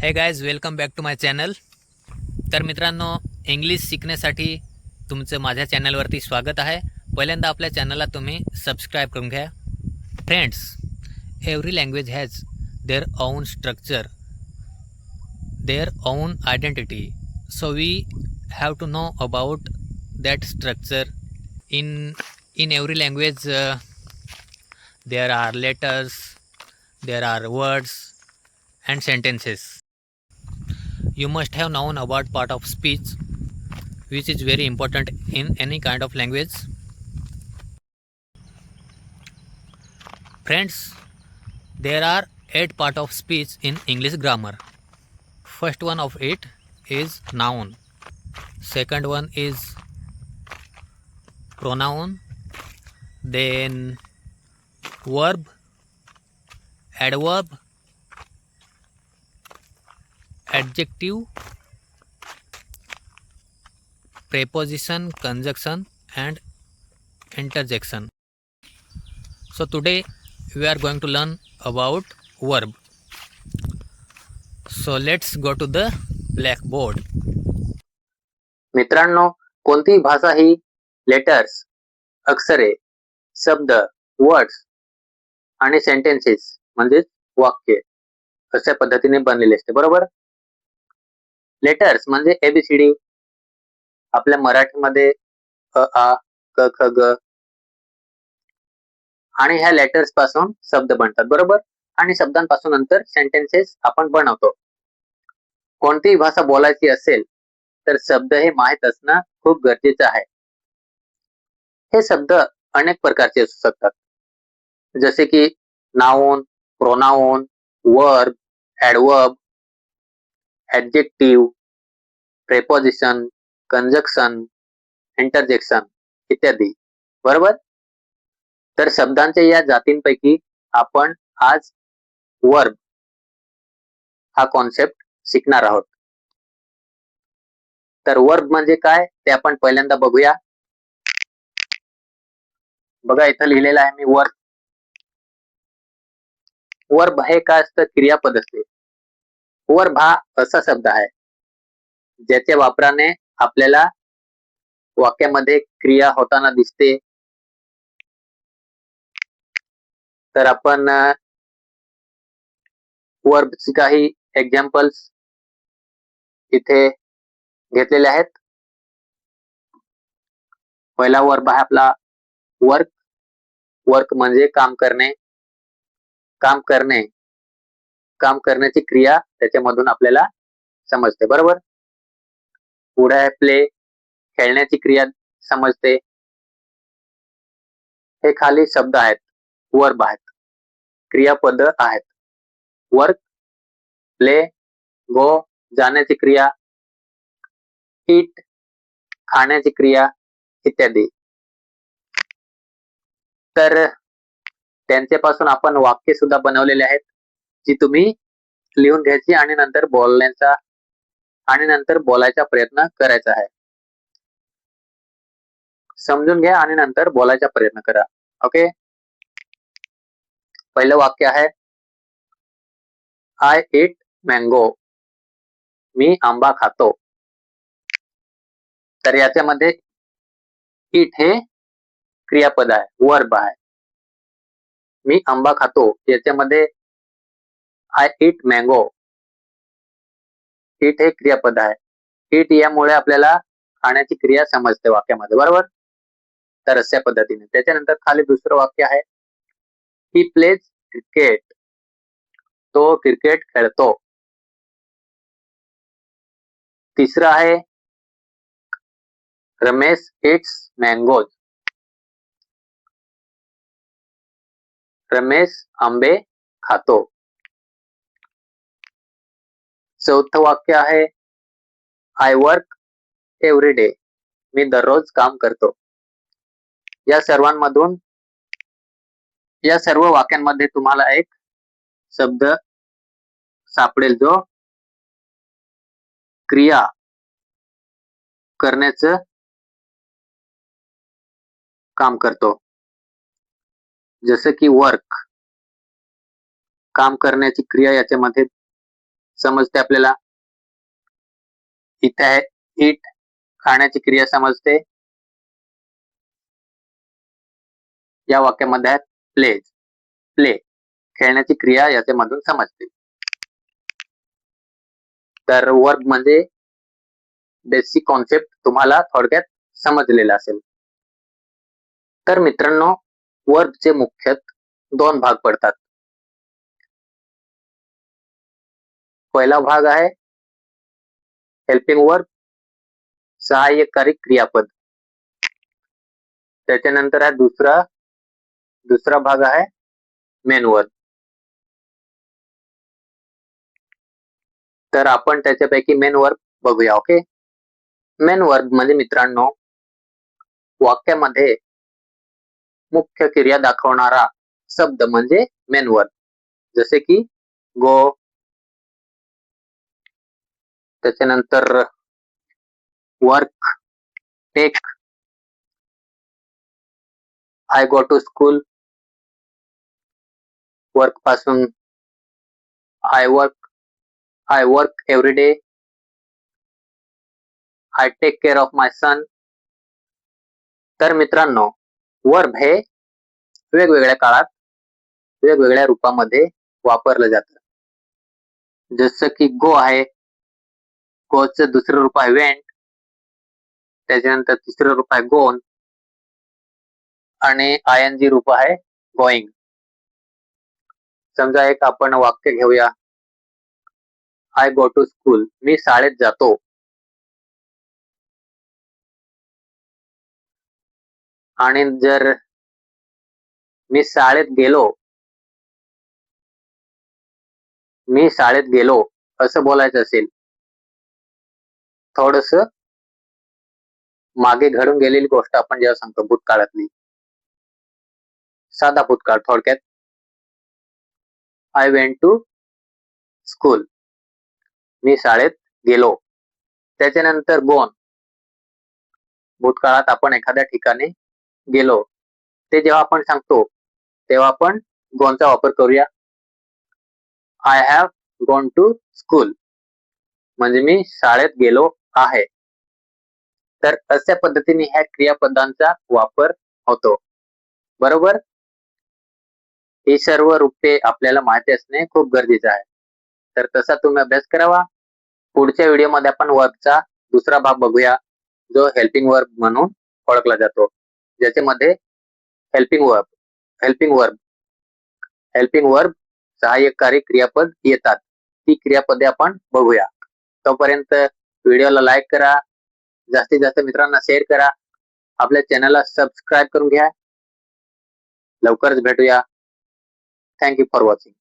हे guys welcome back to my channel. तर मित्रांनो, इंग्लिश शिकण्यासाठी तुमचं माझ्या चॅनलवरती स्वागत आहे. पहिल्यांदा आपल्या चॅनलला तुम्ही सबस्क्राईब करून घ्या. Friends, every language has their own structure, their own identity. So we have to know about that structure. In every language there are letters, there are words and sentences. You must have known about part of speech which is very important in any kind of language. Friends, there are 8 part of speech in English grammar. First one of it is noun. Second one is pronoun. Then verb, adverb, adjective, preposition, conjunction and interjection. So today we are going to learn about verb. So let's go to the blackboard. मित्रांनो, कोणतीही भाषा ही letters, अक्षरे, शब्द, words आणि sentences म्हणजे वाक्य अशा पद्धतीने बनलेली असते, बरोबर. लेटर्स म्हणजे एबीसीडी, आपल्या मराठीमध्ये अ आ क ख ग, आणि ह्या लेटर्स पासून शब्द बनतात, बरोबर. आणि शब्दांपासून नंतर सेंटेन्सेस आपण बनवतो. कोणतीही भाषा बोलायची असेल तर शब्द हे माहित असणं खूप गरजेचं आहे. हे शब्द अनेक प्रकारचे असू शकतात, जसे की noun, pronoun, verb, adverb, adjective, preposition, conjunction, interjection इत्यादी, बरोबर. तर शब्दांच्या या जातींपैकी आपण आज वर्ब हा कॉन्सेप्ट शिकणार आहोत. तर वर्ब म्हणजे काय ते आपण पहिल्यांदा बघूया. बघा, इथं लिहिलेलं आहे मी वर्ब. वर्ब हे काय असतं? क्रियापद असते. वर्ब हा असा शब्द आहे ज्याच्या वापराने आपल्याला वाक्यामध्ये क्रिया होताना दिसते. तर आपण वर्बची काही एक्झाम्पल्स इथे घेतलेले आहेत. पहिला वर्ब आहे आपला वर्क. वर्क म्हणजे काम करणे. काम करणे, काम करण्याची क्रिया त्याच्यामधून आपल्याला समजते, बरोबर. पुढे आहे प्ले, खेळण्याची क्रिया समजते. हे खाली शब्द आहेत, वर्ब आहेत, क्रियापद आहेत. वर्क, प्ले, गो जाण्याची क्रिया, ईट खाण्याची क्रिया इत्यादी. तर त्यांच्यापासून आपण वाक्य सुद्धा बनवलेले आहेत, जी तुम्ही लिहून घ्यायची आणि नंतर बोलायचा प्रयत्न करायचा आहे. समजून घ्या आणि नंतर बोलायचा प्रयत्न करा. ओके. पहिलं वाक्य आहे आय ईट मँगो. मी आंबा खातो. तर याच्यामध्ये ईट हे क्रियापद आहे, वर्ब आहे. मी आंबा खातो याच्यामध्ये आय ईट मँगो, ईट हे क्रियापद आहे. ईट यामुळे आपल्याला खाण्याची क्रिया समजते वाक्यामध्ये, बरोबर. तर अशा पद्धतीने. त्याच्यानंतर खाली दुसरं वाक्य आहे ही प्लेज क्रिकेट. तो क्रिकेट खेळतो. तिसरं आहे रमेश इट्स मँगोज. रमेश आंबे खातो. चौथं वाक्य आहे आय वर्क एव्हरी डे. मी दररोज काम करतो. या सर्व वाक्यांमध्ये तुम्हाला एक शब्द सापडेल जो क्रिया करण्याचं काम करतो. जसं की वर्क, काम करण्याची क्रिया याच्यामध्ये समजते आपल्याला. इथे आहे ईट, खाण्याची क्रिया समजते. या वाक्यामध्ये आहे प्लेज, प्ले, खेळण्याची क्रिया याच्यामधून समजते. तर वर्ब म्हणजे बेसिक कॉन्सेप्ट तुम्हाला थोडक्यात समजलेला असेल. तर मित्रांनो, वर्बचे मुख्यतः 2 भाग पडतात. पहिला भाग आहे हेल्पिंग वर्ब, सहाय्यकारी क्रियापद. त्याच्यानंतर आहे दुसरा भाग आहे मेन वर्ब. तर आपण त्याच्यापैकी मेन वर्ब बघूया. ओके. मेन वर्ब म्हणजे मित्रांनो, वाक्यामध्ये मुख्य क्रिया दाखवणारा शब्द म्हणजे मेन वर्ब. जसे की गो, त्याच्यानंतर work, take, I go to school, work पासून I work every day, I take care of my son. तर मित्रांनो, वर्ब हे वेगवेगळ्या काळात वेगवेगळ्या रूपामध्ये वापरलं जातं. जसं की गो आहे, गोचं दुसरं रूप आहे वेंट, त्याच्यानंतर तिसरं रूप आहे गोन आणि आयएनजी रूप आहे गोइंग. समजा एक आपण वाक्य घेऊया, आय गो टू स्कूल, मी शाळेत जातो. आणि जर मी शाळेत गेलो असं बोलायचं असेल, थोडस मागे घडून गेलेली गोष्ट आपण जेव्हा सांगतो भूतकाळातली, साधा भूतकाळ थोडक्यात, आय वेंट टू स्कूल, मी शाळेत गेलो. त्याच्यानंतर गोन, भूतकाळात आपण एखाद्या ठिकाणी गेलो, ते जेव्हा आपण सांगतो तेव्हा आपण गोनचा वापर करूया. I have gone to school, म्हणजे मी शाळेत गेलो आहे. तर अशा पद्धतीने ह्या क्रियापदांचा वापर होतो. बरोबर. ही सर्व रूपे आपल्याला माहिती असणे खूप गरजेचे आहे. तर तसा तुम्ही अभ्यास करावा. पुढच्या व्हिडिओमध्ये आपण वर्बचा दुसरा भाग बघूया, जो हेल्पिंग वर्ब म्हणून ओळखला जातो. ज्याच्यामध्ये हेल्पिंग वर्ब सहाय्यकारी क्रियापद येतात. ती क्रियापदे आपण बघूया. तोपर्यंत व्हिडिओला लाईक करा, जास्तीत जास्त मित्रांना शेअर करा, आपल्या चॅनलला सबस्क्राईब करून घ्या. लवकरच भेटूया. Thank you for watching.